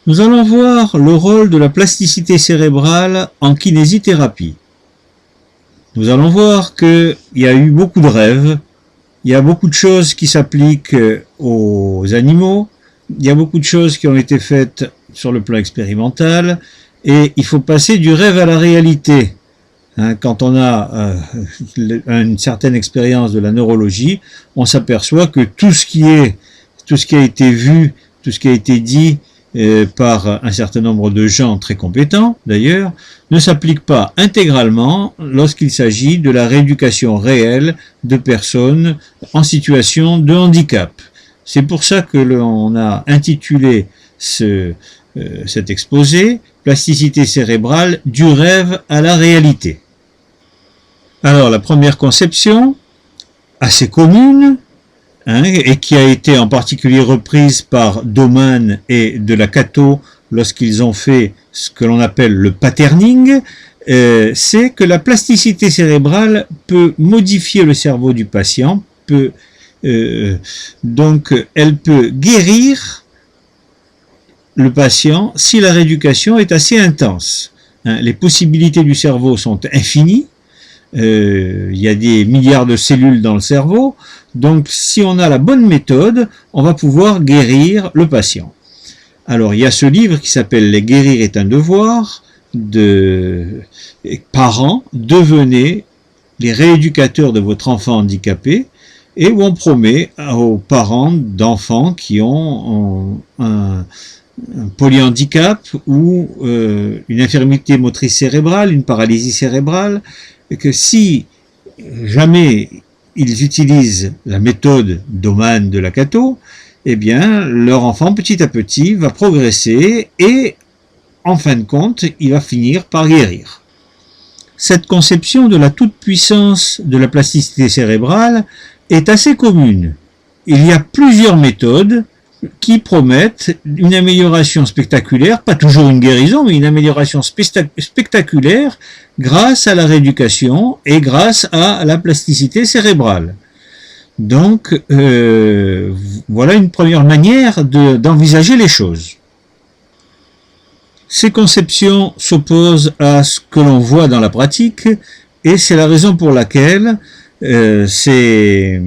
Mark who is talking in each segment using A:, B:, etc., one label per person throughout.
A: Nous allons voir le rôle de la plasticité cérébrale en kinésithérapie. Nous allons voir qu'il y a eu beaucoup de rêves, il y a beaucoup de choses qui s'appliquent aux animaux, il y a beaucoup de choses qui ont été faites sur le plan expérimental, et il faut passer du rêve à la réalité. Quand on a une certaine expérience de la neurologie, on s'aperçoit que tout ce qui a été vu, tout ce qui a été dit par un certain nombre de gens très compétents d'ailleurs, ne s'applique pas intégralement lorsqu'il s'agit de la rééducation réelle de personnes en situation de handicap. C'est pour ça que l'on a intitulé cet exposé « Plasticité cérébrale du rêve à la réalité ». Alors la première conception, assez commune, et qui a été en particulier reprise par Doman et Delacato lorsqu'ils ont fait ce que l'on appelle le patterning, c'est que la plasticité cérébrale peut modifier le cerveau du patient, donc elle peut guérir le patient si la rééducation est assez intense. Les possibilités du cerveau sont infinies. Il y a des milliards de cellules dans le cerveau, donc si on a la bonne méthode, on va pouvoir guérir le patient. Alors il y a ce livre qui s'appelle « Les guérir est un devoir » de parents, devenez les rééducateurs de votre enfant handicapé, et où on promet aux parents d'enfants qui ont un polyhandicap ou une infirmité motrice cérébrale, une paralysie cérébrale, que si jamais ils utilisent la méthode Doman de Delacato, eh bien, leur enfant, petit à petit, va progresser et, en fin de compte, il va finir par guérir. Cette conception de la toute-puissance de la plasticité cérébrale est assez commune. Il y a plusieurs méthodes qui promettent une amélioration spectaculaire, pas toujours une guérison, mais une amélioration spectaculaire grâce à la rééducation et grâce à la plasticité cérébrale. Donc, voilà une première manière d'envisager les choses. Ces conceptions s'opposent à ce que l'on voit dans la pratique, et c'est la raison pour laquelle les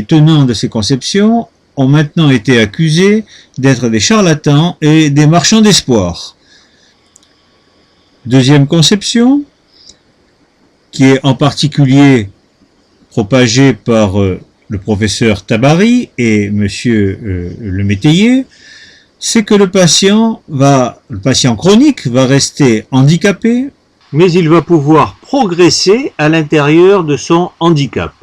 A: tenants de ces conceptions ont maintenant été accusés d'être des charlatans et des marchands d'espoir. Deuxième conception, qui est en particulier propagée par le professeur Tabary et monsieur Le Métayer, c'est que le patient chronique va rester handicapé, mais il va pouvoir progresser à l'intérieur de son handicap.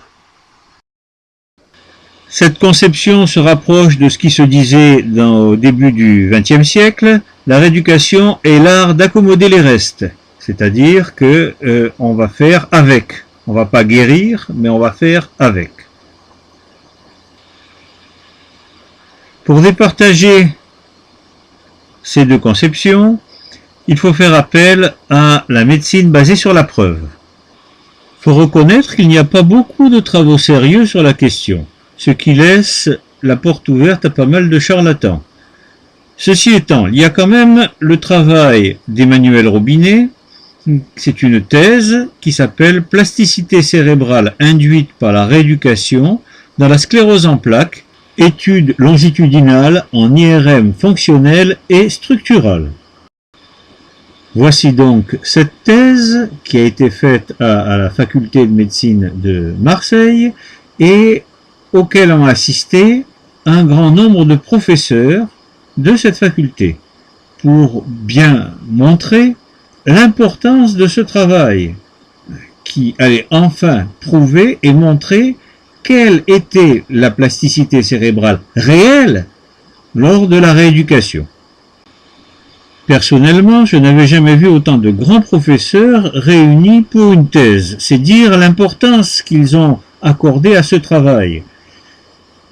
A: Cette conception se rapproche de ce qui se disait au début du XXe siècle. La rééducation est l'art d'accommoder les restes, c'est-à-dire que on va faire avec. On va pas guérir, mais on va faire avec. Pour départager ces deux conceptions, il faut faire appel à la médecine basée sur la preuve. Il faut reconnaître qu'il n'y a pas beaucoup de travaux sérieux sur la question, ce qui laisse la porte ouverte à pas mal de charlatans. Ceci étant, il y a quand même le travail d'Emmanuel Robinet. C'est une thèse qui s'appelle « Plasticité cérébrale induite par la rééducation dans la sclérose en plaques, étude longitudinale en IRM fonctionnelle et structurale ». Voici donc cette thèse qui a été faite à la faculté de médecine de Marseille et auquel ont assisté un grand nombre de professeurs de cette faculté pour bien montrer l'importance de ce travail qui allait enfin prouver et montrer quelle était la plasticité cérébrale réelle lors de la rééducation. Personnellement, je n'avais jamais vu autant de grands professeurs réunis pour une thèse. C'est dire l'importance qu'ils ont accordée à ce travail.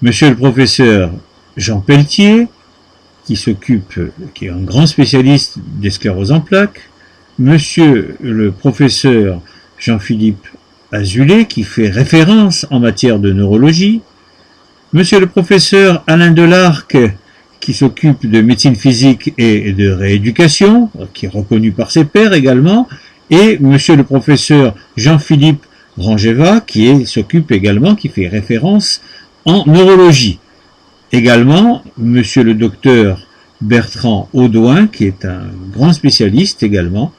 A: Monsieur le professeur Jean Pelletier, qui est un grand spécialiste des scléroses en plaques, monsieur le professeur Jean-Philippe Azoulay, qui fait référence en matière de neurologie, monsieur le professeur Alain Delarc, qui s'occupe de médecine physique et de rééducation, qui est reconnu par ses pairs également, et monsieur le professeur Jean-Philippe Rangeva, qui s'occupe également, qui fait référence en neurologie. Également, monsieur le docteur Bertrand Audouin, qui est un grand spécialiste également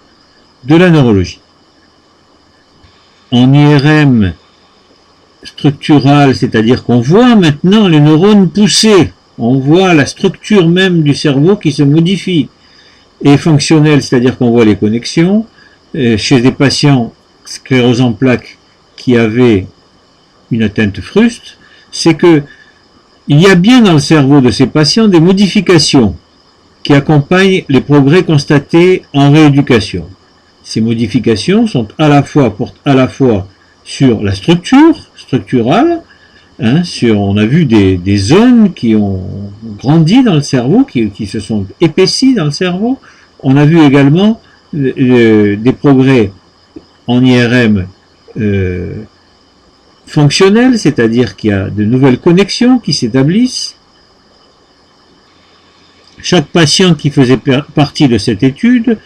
A: de la neurologie. En IRM structural, c'est-à-dire qu'on voit maintenant les neurones pousser, on voit la structure même du cerveau qui se modifie. Et fonctionnel, c'est-à-dire qu'on voit les connexions, chez des patients sclérose en plaques qui avaient une atteinte fruste, c'est que il y a bien dans le cerveau de ces patients des modifications qui accompagnent les progrès constatés en rééducation. Ces modifications sont portent à la fois sur la structurale, hein, on a vu des zones qui ont grandi dans le cerveau, qui se sont épaissies dans le cerveau. On a vu également des progrès en IRM fonctionnels, c'est-à-dire qu'il y a de nouvelles connexions qui s'établissent. Chaque patient qui faisait partie de cette étude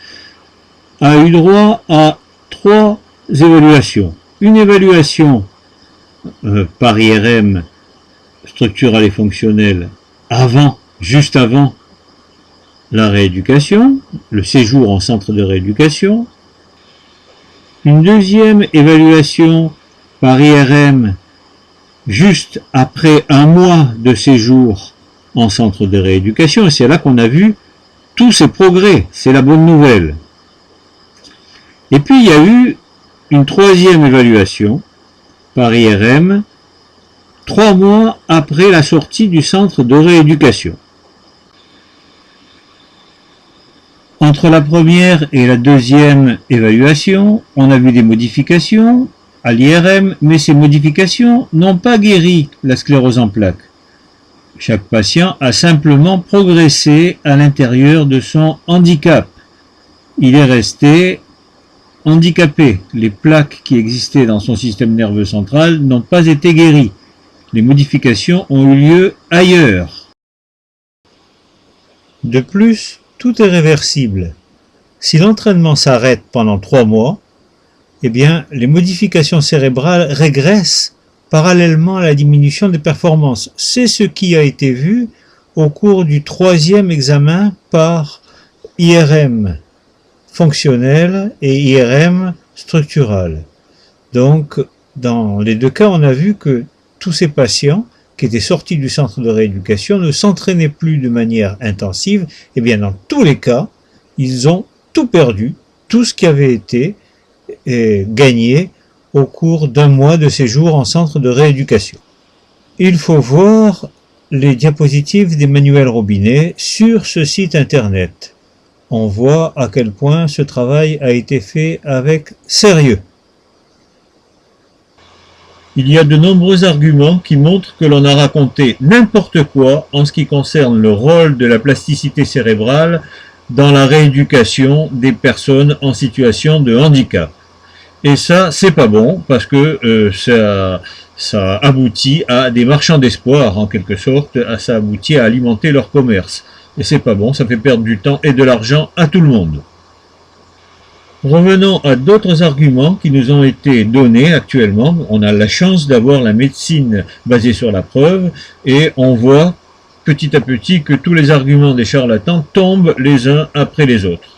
A: a eu droit à 3 évaluations. Une évaluation par IRM structurale et fonctionnelle juste avant la rééducation, le séjour en centre de rééducation. Une deuxième évaluation par IRM juste après un mois de séjour en centre de rééducation, et c'est là qu'on a vu tous ces progrès, c'est la bonne nouvelle. Et puis il y a eu une troisième évaluation par IRM 3 mois après la sortie du centre de rééducation. Entre la première et la deuxième évaluation, on a vu des modifications à l'IRM, mais ces modifications n'ont pas guéri la sclérose en plaques. Chaque patient a simplement progressé à l'intérieur de son handicap. Il est resté handicapé. Les plaques qui existaient dans son système nerveux central n'ont pas été guéries. Les modifications ont eu lieu ailleurs. De plus, tout est réversible. Si l'entraînement s'arrête pendant 3 mois, eh bien, les modifications cérébrales régressent parallèlement à la diminution des performances. C'est ce qui a été vu au cours du 3e examen par IRM fonctionnel et IRM structural. Donc, dans les 2 cas, on a vu que tous ces patients qui étaient sortis du centre de rééducation ne s'entraînaient plus de manière intensive. Et bien, dans tous les cas, ils ont tout perdu, tout ce qui avait été gagné au cours d'1 mois de séjour en centre de rééducation. Il faut voir les diapositives d'Emmanuel Robinet sur ce site internet. On voit à quel point ce travail a été fait avec sérieux. Il y a de nombreux arguments qui montrent que l'on a raconté n'importe quoi en ce qui concerne le rôle de la plasticité cérébrale dans la rééducation des personnes en situation de handicap. Et ça, c'est pas bon, parce que ça aboutit à des marchands d'espoir, en quelque sorte, ça aboutit à alimenter leur commerce. Et c'est pas bon, ça fait perdre du temps et de l'argent à tout le monde. Revenons à d'autres arguments qui nous ont été donnés actuellement. On a la chance d'avoir la médecine basée sur la preuve, et on voit petit à petit que tous les arguments des charlatans tombent les uns après les autres.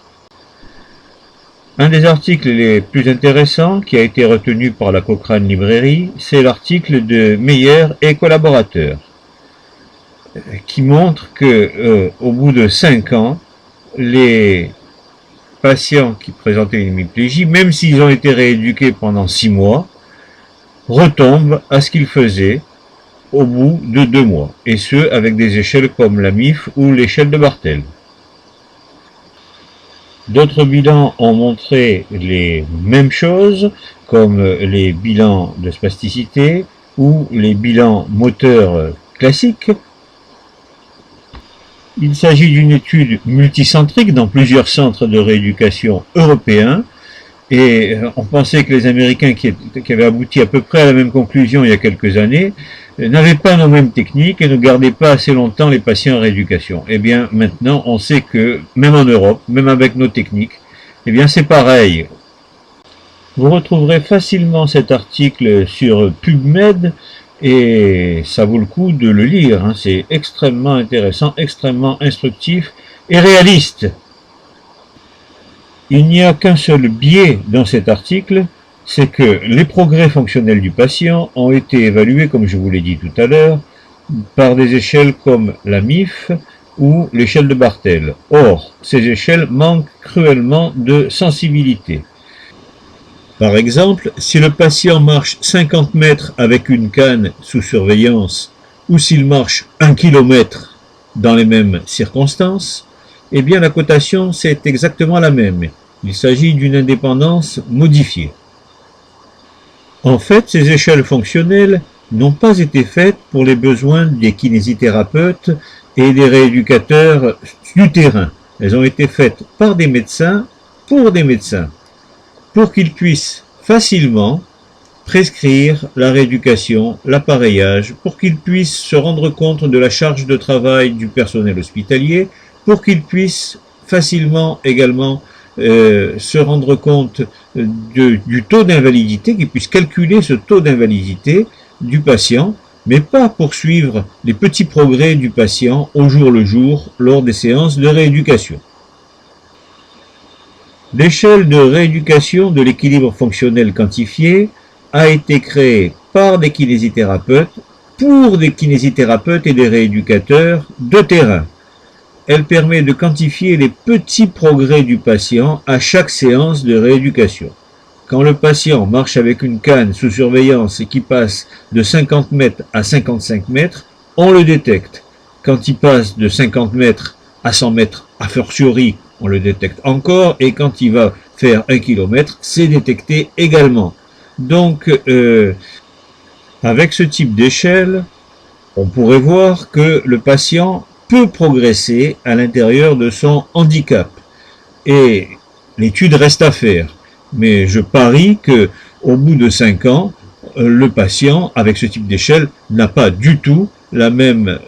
A: Un des articles les plus intéressants qui a été retenu par la Cochrane Librairie, c'est l'article de Meyer et collaborateurs, qui montre que au bout de 5 ans, les patients qui présentaient une hémiplégie, même s'ils ont été rééduqués pendant 6 mois, retombent à ce qu'ils faisaient au bout de 2 mois, et ce avec des échelles comme la MIF ou l'échelle de Bartel. D'autres bilans ont montré les mêmes choses, comme les bilans de spasticité ou les bilans moteurs classiques. Il s'agit d'une étude multicentrique dans plusieurs centres de rééducation européens, et on pensait que les Américains qui avaient abouti à peu près à la même conclusion il y a quelques années n'avaient pas nos mêmes techniques et ne gardaient pas assez longtemps les patients en rééducation. Eh bien, maintenant, on sait que, même en Europe, même avec nos techniques, eh bien, c'est pareil. Vous retrouverez facilement cet article sur PubMed et ça vaut le coup de le lire. Hein. C'est extrêmement intéressant, extrêmement instructif et réaliste. Il n'y a qu'un seul biais dans cet article, c'est que les progrès fonctionnels du patient ont été évalués, comme je vous l'ai dit tout à l'heure, par des échelles comme la MIF ou l'échelle de Bartel. Or, ces échelles manquent cruellement de sensibilité. Par exemple, si le patient marche 50 mètres avec une canne sous surveillance ou s'il marche 1 km dans les mêmes circonstances, eh bien la cotation c'est exactement la même. Il s'agit d'une indépendance modifiée. En fait, ces échelles fonctionnelles n'ont pas été faites pour les besoins des kinésithérapeutes et des rééducateurs du terrain. Elles ont été faites par des médecins pour des médecins, pour qu'ils puissent facilement prescrire la rééducation, l'appareillage, pour qu'ils puissent se rendre compte de la charge de travail du personnel hospitalier, pour qu'ils puissent facilement également se rendre compte du taux d'invalidité, qu'ils puissent calculer ce taux d'invalidité du patient, mais pas poursuivre les petits progrès du patient au jour le jour lors des séances de rééducation. L'échelle de rééducation de l'équilibre fonctionnel quantifié a été créée par des kinésithérapeutes pour des kinésithérapeutes et des rééducateurs de terrain. Elle permet de quantifier les petits progrès du patient à chaque séance de rééducation. Quand le patient marche avec une canne sous surveillance et qui passe de 50 mètres à 55 mètres, on le détecte. Quand il passe de 50 mètres à 100 mètres, a fortiori, on le détecte encore. Et quand il va faire 1 km, c'est détecté également. Donc, avec ce type d'échelle, on pourrait voir que le patient peut progresser à l'intérieur de son handicap. Et l'étude reste à faire. Mais je parie que au bout de 5 ans, le patient, avec ce type d'échelle, n'a pas du tout la même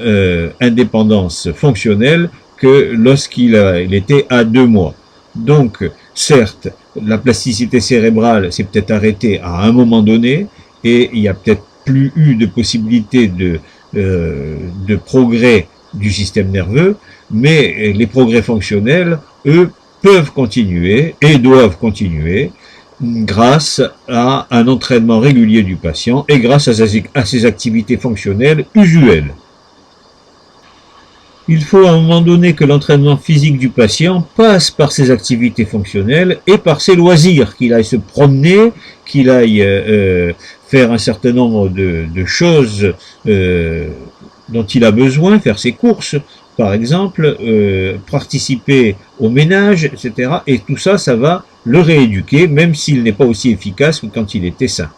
A: indépendance fonctionnelle que lorsqu'il était à 2 mois. Donc, certes, la plasticité cérébrale s'est peut-être arrêtée à un moment donné, et il n'y a peut-être plus eu de possibilité de progrès du système nerveux, mais les progrès fonctionnels, eux, peuvent continuer et doivent continuer grâce à un entraînement régulier du patient et grâce à ses activités fonctionnelles usuelles. Il faut à un moment donné que l'entraînement physique du patient passe par ses activités fonctionnelles et par ses loisirs, qu'il aille se promener, qu'il aille faire un certain nombre de choses dont il a besoin, faire ses courses, par exemple, participer au ménage, etc. Et tout ça, ça va le rééduquer, même s'il n'est pas aussi efficace que quand il était sain.